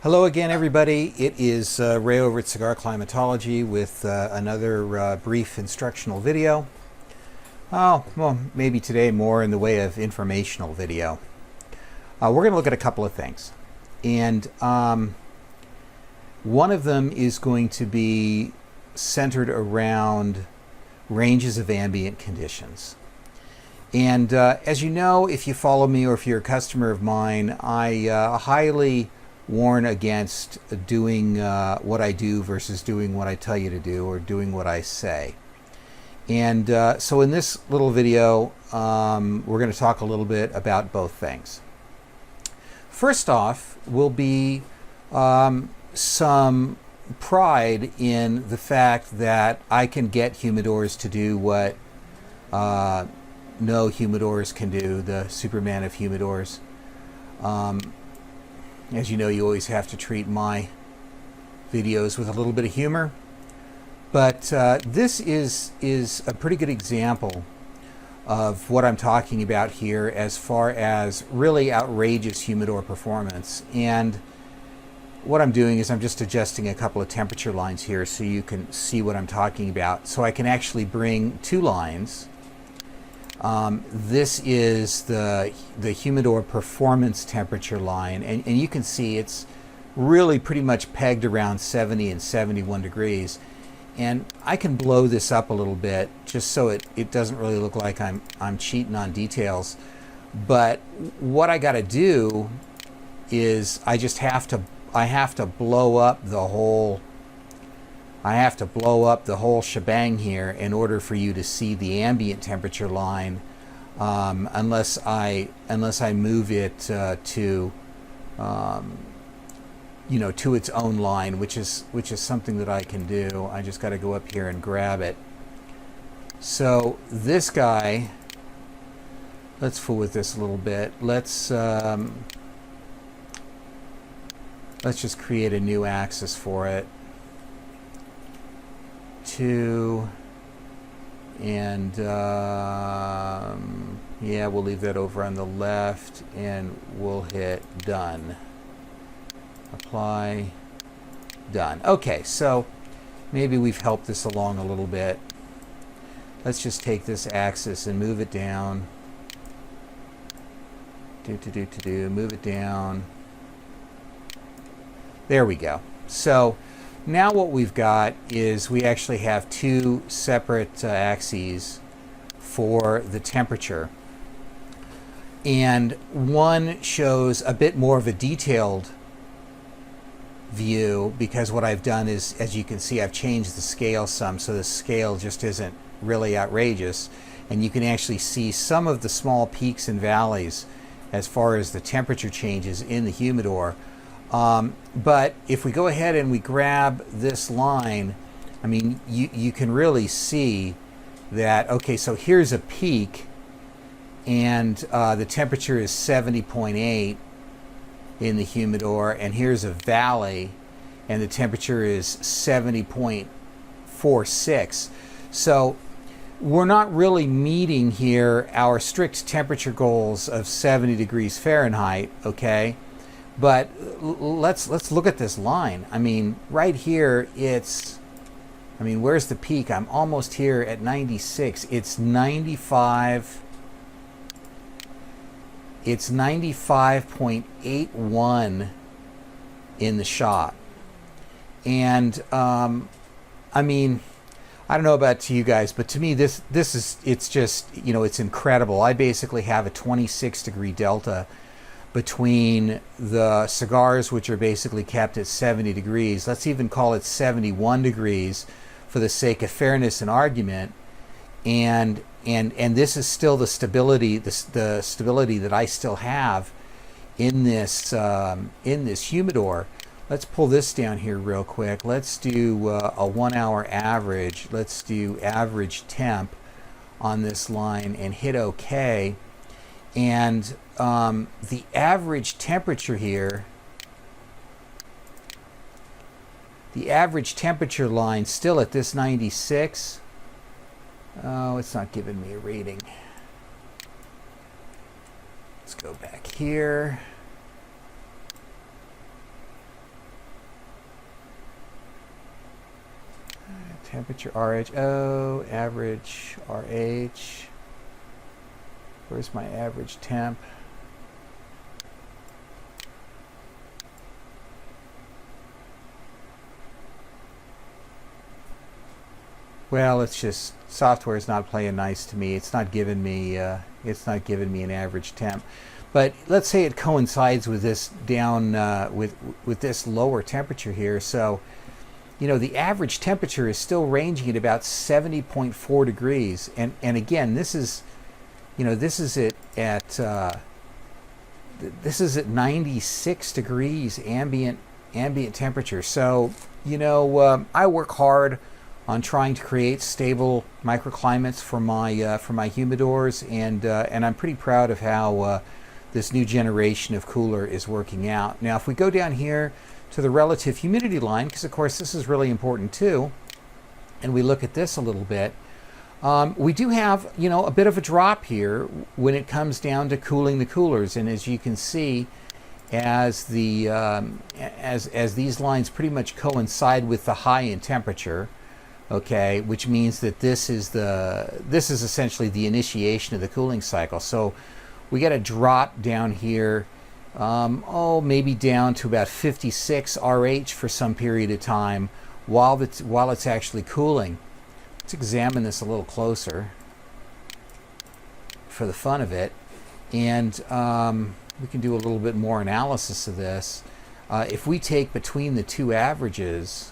Hello again, everybody. It is Ray over at CigarClimatology with another brief instructional video. Oh, well, maybe today more in the way of informational video. We're going to look at a couple of things. And one of them is going to be centered around ranges of ambient conditions. And as you know, if you follow me or if you're a customer of mine, I highly warn against doing what I do versus doing what I tell you to do or doing what I say. And so in this little video, we're going to talk a little bit about both things. First off will be some pride in the fact that I can get humidors to do what no humidors can do, the Superman of humidors. As you know, you always have to treat my videos with a little bit of humor. But this is a pretty good example of what I'm talking about here as far as really outrageous humidor performance. And what I'm doing is I'm just adjusting a couple of temperature lines here so you can see what I'm talking about. So I can actually bring two lines. This is the humidor performance temperature line, and you can see it's really pretty much pegged around 70 and 71 degrees. And I can blow this up a little bit just so it doesn't really look like I'm cheating on details. But what I got to do is I have to blow up the whole shebang here in order for you to see the ambient temperature line, unless I move it to to its own line, which is something that I can do. I just got to go up here and grab it. So this guy, let's fool with this a little bit. Let's just create a new axis for it. 2 and yeah, we'll leave that over on the left and we'll hit done. Apply, done. Okay, so maybe we've helped this along a little bit. Let's just take this axis and move it down. Move it down. There we go. So now what we've got is we actually have two separate axes for the temperature. And one shows a bit more of a detailed view because what I've done is, as you can see, I've changed the scale some, so the scale just isn't really outrageous. And you can actually see some of the small peaks and valleys as far as the temperature changes in the humidor. But if we go ahead and we grab this line, I mean, you can really see that, okay, so here's a peak and the temperature is 70.8 in the humidor, and here's a valley and the temperature is 70.46. So we're not really meeting here our strict temperature goals of 70 degrees Fahrenheit, okay? But let's look at this line. I mean, right here, where's the peak? I'm almost here at 96. It's 95. It's 95.81 in the shop. And I mean, I don't know about to you guys, but to me it's just, it's incredible. I basically have a 26 degree delta between the CIGARS, which are basically kept at 70 degrees. Let's even call it 71 degrees for the sake of fairness and argument. And this is still the stability that I still have in this humidor. Let's pull this down here real quick. Let's do a 1 hour average. Let's do average temp on this line and hit OK. And the average temperature here, the average temperature line still at this 96. Oh, it's not giving me a reading. Let's go back here. Temperature RH. Oh, average RH. Where's my average temp? Well, it's just software is not playing nice to me. It's not giving me an average temp. But let's say it coincides with this down with this lower temperature here. So, you know, the average temperature is still ranging at about 70.4 degrees. And again, this is, you know, this is at 96 degrees ambient temperature. So, you know, I work hard on trying to create stable microclimates for my humidors, and I'm pretty proud of how this new generation of cooler is working out. Now, if we go down here to the relative humidity line, because of course this is really important too, and we look at this a little bit, we do have, you know, a bit of a drop here when it comes down to cooling the coolers, and as you can see, as the as these lines pretty much coincide with the high in temperature. Okay, which means that this is essentially the initiation of the cooling cycle. So we get a drop down here, maybe down to about 56 RH for some period of time while it's actually cooling. Let's examine this a little closer for the fun of it, and we can do a little bit more analysis of this. If we take between the two averages.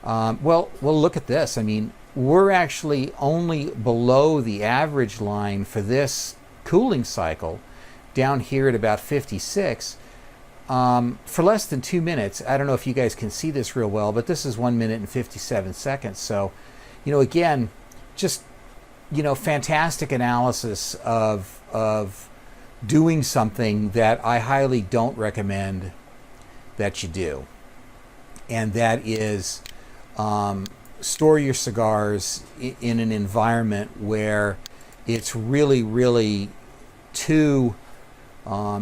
Well, look at this. I mean, we're actually only below the average line for this cooling cycle, down here at about 56, for less than 2 minutes. I don't know if you guys can see this real well, but this is 1 minute and 57 seconds. So, you know, again, just, you know, fantastic analysis of doing something that I highly don't recommend that you do, and that is store your cigars in an environment where it's really too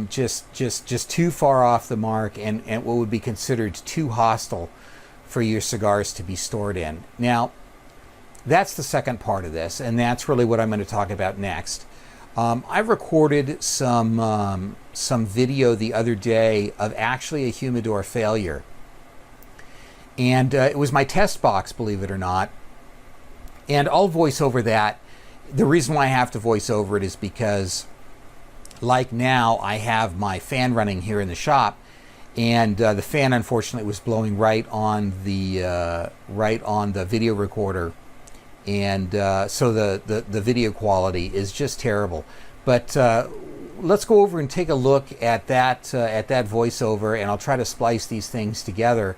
just too far off the mark, and what would be considered too hostile for your cigars to be stored in. Now, that's the second part of this, and that's really what I'm going to talk about next. I've recorded some video the other day of actually a humidor failure. And it was my test box, believe it or not. And I'll voice over that. The reason why I have to voice over it is because, like now, I have my fan running here in the shop, and the fan unfortunately was blowing right on the video recorder, and so the video quality is just terrible. But let's go over and take a look at that voiceover, and I'll try to splice these things together.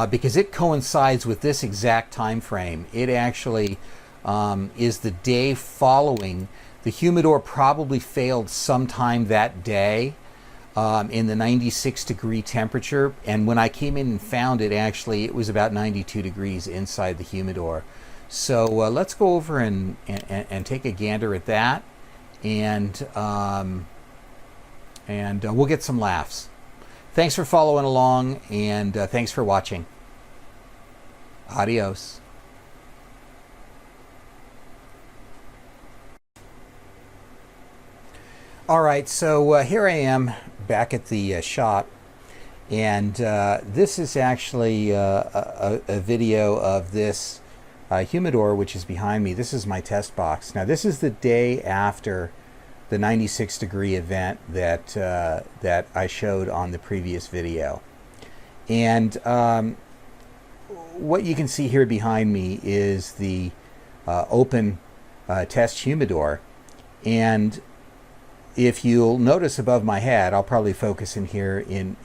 Because it coincides with this exact time frame. It actually is the day following. The humidor probably failed sometime that day in the 96 degree temperature, and when I came in and found it, actually it was about 92 degrees inside the humidor. So let's go over and take a gander at that, and we'll get some laughs. Thanks for following along, and thanks for watching. Adios. All right, so here I am back at the shop, and this is actually a video of this humidor, which is behind me. This is my test box. Now, this is the day after the 96 degree event that I showed on the previous video. And what you can see here behind me is the open test humidor. And if you'll notice above my head, I'll probably focus in here in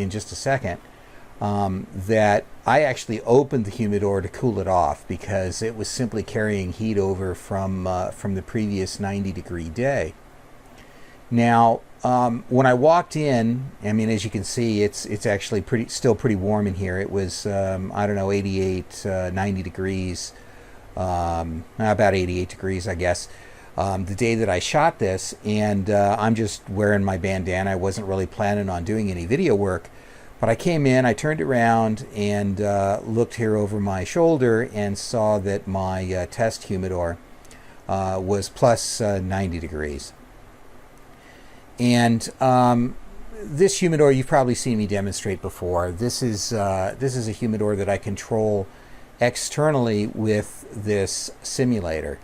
just a second, that I actually opened the humidor to cool it off because it was simply carrying heat over from the previous 90 degree day. Now, when I walked in, I mean, as you can see, it's actually still pretty warm in here. It was, I don't know, 88, 90 degrees, about 88 degrees, I guess, the day that I shot this. And I'm just wearing my bandana. I wasn't really planning on doing any video work. But I came in, I turned around and looked here over my shoulder and saw that my test humidor was plus 90 degrees. And this humidor, you've probably seen me demonstrate before. This is a humidor that I control externally with this simulator.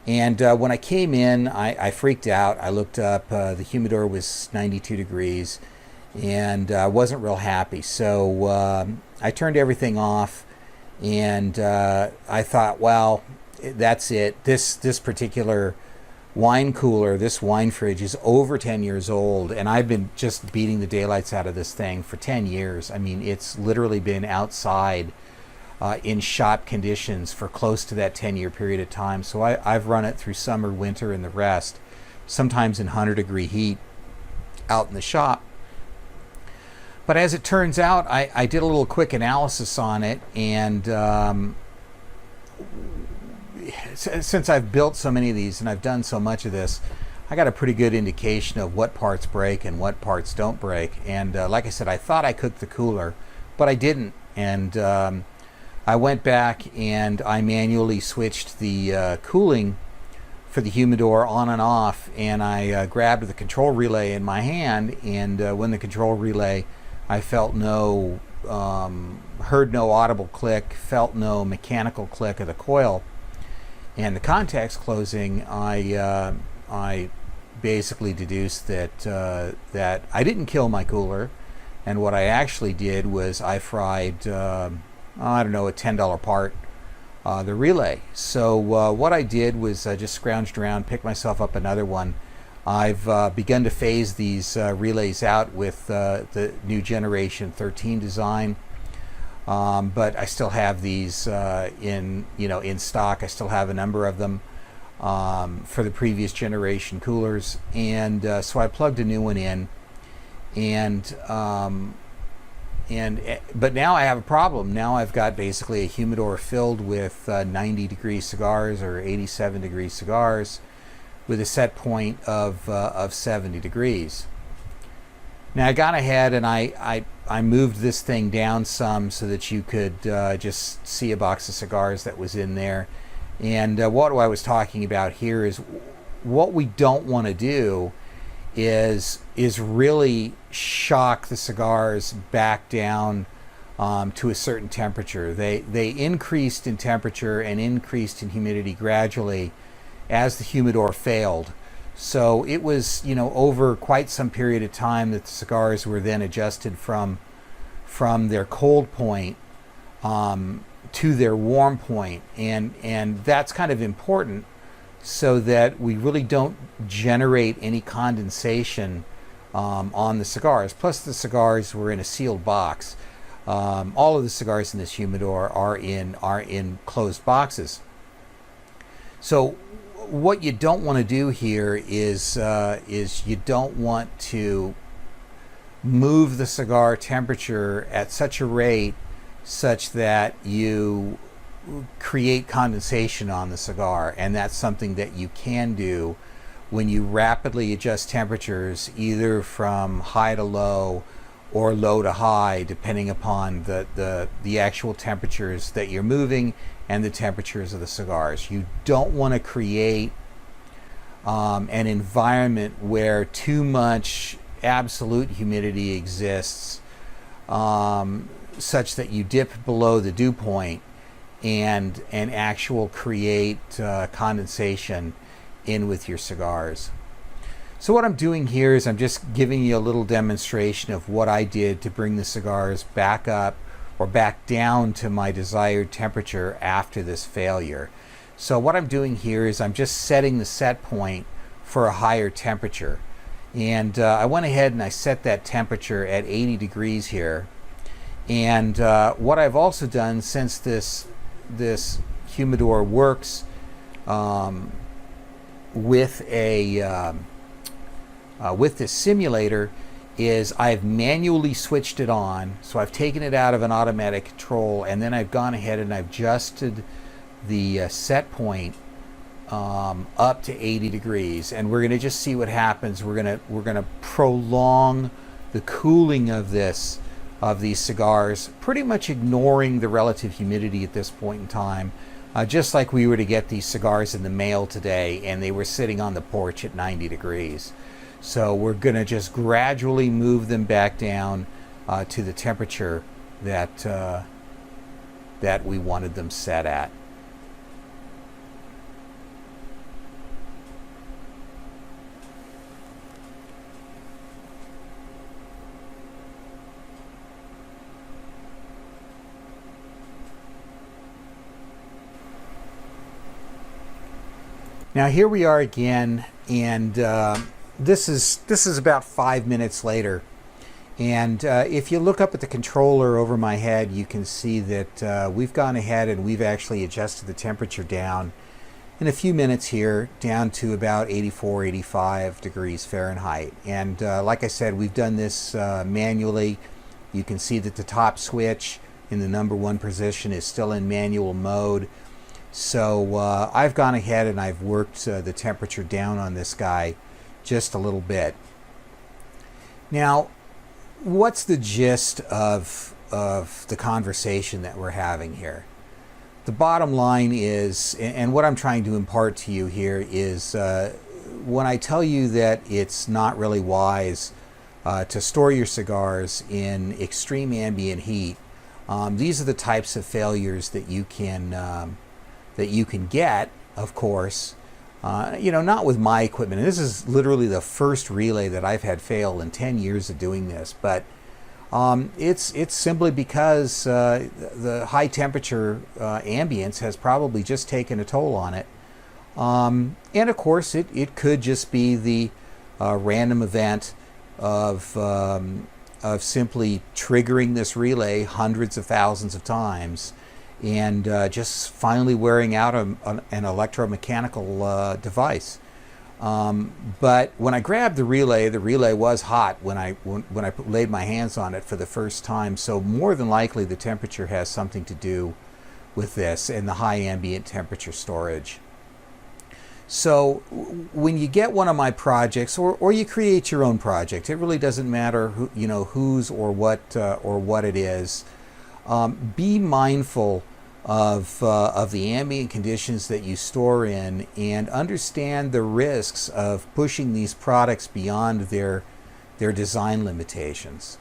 And when I came in, I freaked out. I looked up, the humidor was 92 degrees, and I wasn't real happy. So I turned everything off, and I thought, well, that's it. This particular wine cooler, this wine fridge, is over 10 years old, and I've been just beating the daylights out of this thing for 10 years. I mean, it's literally been outside in shop conditions for close to that 10-year period of time. So I've run it through summer, winter, and the rest, sometimes in 100-degree heat out in the shop. But as it turns out, I did a little quick analysis on it, and since I've built so many of these and I've done so much of this, I got a pretty good indication of what parts break and what parts don't break. And like I said, I thought I cooked the cooler, but I didn't. And I went back and I manually switched the cooling for the humidor on and off, and I grabbed the control relay in my hand, and when the control relay, I felt no, heard no audible click, felt no mechanical click of the coil and the contacts closing, I basically deduced that that I didn't kill my cooler, and what I actually did was I fried I don't know, a $10 part, the relay. So what I did was I just scrounged around, picked myself up another one. I've begun to phase these relays out with the new generation 13 design. But I still have these in stock. I still have a number of them for the previous generation coolers, and so I plugged a new one in, but now I have a problem. Now I've got basically a humidor filled with 90-degree cigars or 87-degree cigars with a set point of 70 degrees. Now I got ahead and I moved this thing down some so that you could just see a box of cigars that was in there. And what I was talking about here is what we don't want to do is really shock the cigars back down to a certain temperature. They increased in temperature and increased in humidity gradually as the humidor failed. So it was, over quite some period of time that the cigars were then adjusted from their cold point to their warm point, and that's kind of important so that we really don't generate any condensation on the cigars. Plus, the cigars were in a sealed box. All of the cigars in this humidor are in closed boxes. So what you don't want to do here is you don't want to move the cigar temperature at such a rate such that you create condensation on the cigar, and that's something that you can do when you rapidly adjust temperatures, either from high to low or low to high, depending upon the actual temperatures that you're moving and the temperatures of the cigars. You don't want to create an environment where too much absolute humidity exists, such that you dip below the dew point and actual create condensation in with your cigars. So what I'm doing here is I'm just giving you a little demonstration of what I did to bring the cigars back up or back down to my desired temperature after this failure. So what I'm doing here is I'm just setting the set point for a higher temperature. And I went ahead and I set that temperature at 80 degrees here. And what I've also done, since this humidor works with this simulator, is I've manually switched it on. So I've taken it out of an automatic control, and then I've gone ahead and I've adjusted the set point up to 80 degrees, and we're going to just see what happens. We're going to prolong the cooling of this of these cigars, pretty much ignoring the relative humidity at this point in time, just like we were to get these cigars in the mail today and they were sitting on the porch at 90 degrees. So we're going to just gradually move them back down to the temperature that that we wanted them set at. Now here we are again, and this is about 5 minutes later. And if you look up at the controller over my head, you can see that we've gone ahead and we've actually adjusted the temperature down in a few minutes here, down to about 84, 85 degrees Fahrenheit. And like I said, we've done this manually. You can see that the top switch in the number 1 position is still in manual mode. So I've gone ahead and I've worked the temperature down on this guy just a little bit. Now, what's the gist of the conversation that we're having here? The bottom line is, and what I'm trying to impart to you here is, when I tell you that it's not really wise to store your cigars in extreme ambient heat, these are the types of failures that you can get, of course, not with my equipment. And this is literally the first relay that I've had fail in 10 years of doing this. But it's simply because the high temperature ambience has probably just taken a toll on it. And of course, it could just be the random event of simply triggering this relay hundreds of thousands of times and just finally wearing out an electromechanical device. But when I grabbed the relay was hot when I laid my hands on it for the first time. So more than likely the temperature has something to do with this and the high ambient temperature storage. So when you get one of my projects, or you create your own project, it really doesn't matter whose or what it is. Be mindful of the ambient conditions that you store in, and understand the risks of pushing these products beyond their design limitations.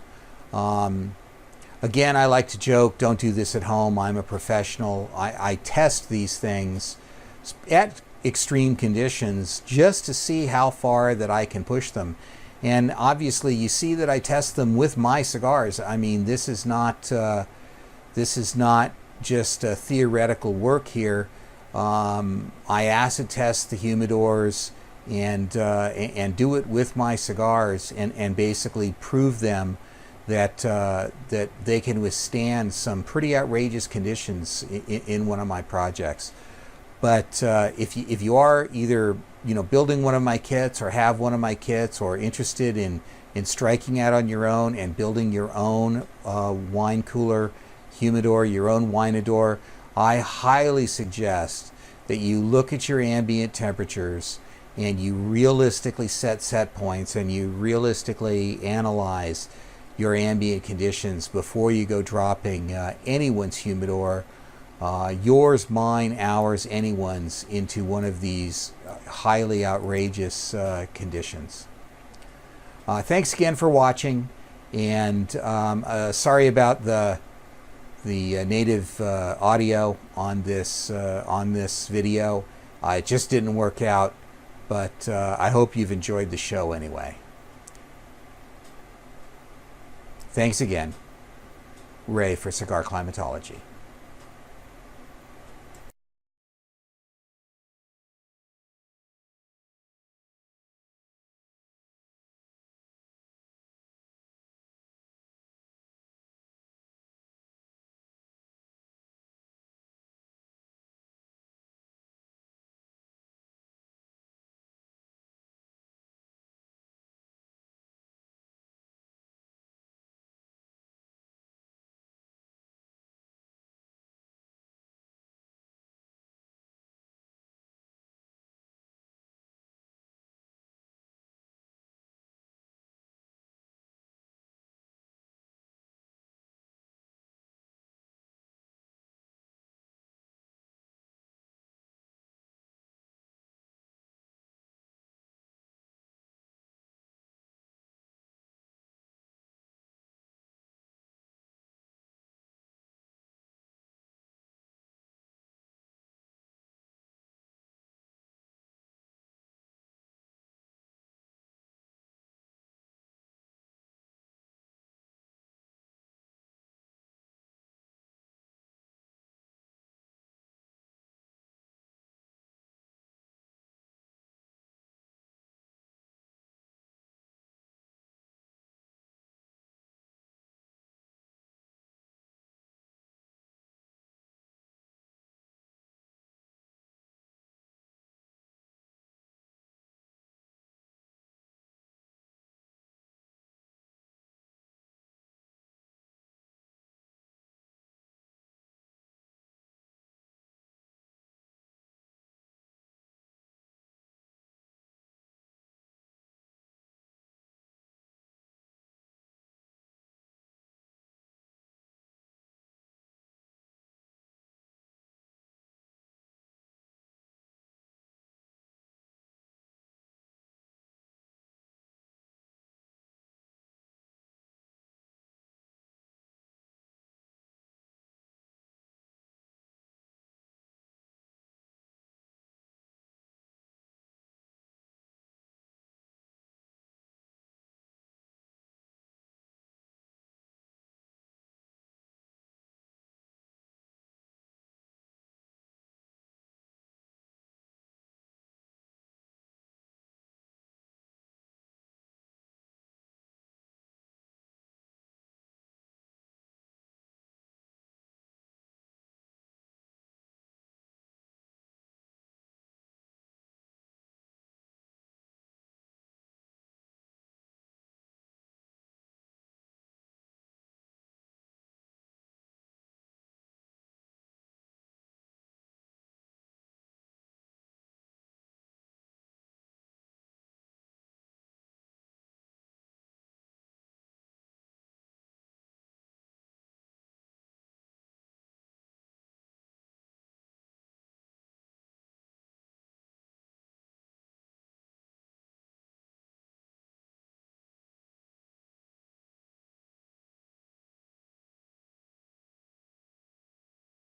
Again, I like to joke, don't do this at home. I'm a professional. I test these things at extreme conditions just to see how far that I can push them. And obviously you see that I test them with my cigars. I mean, this is not just a theoretical work here. I acid test the humidors and do it with my cigars, and basically prove them that that they can withstand some pretty outrageous conditions in one of my projects. But if you are either building one of my kits, or have one of my kits, or interested in striking out on your own and building your own wine cooler humidor, your own wineador, I highly suggest that you look at your ambient temperatures and you realistically set points, and you realistically analyze your ambient conditions before you go dropping anyone's humidor, yours, mine, ours, anyone's, into one of these highly outrageous conditions. Thanks again for watching, and sorry about the native audio on this video. It just didn't work out, but I hope you've enjoyed the show anyway. Thanks again. Ray for Cigar Climatology.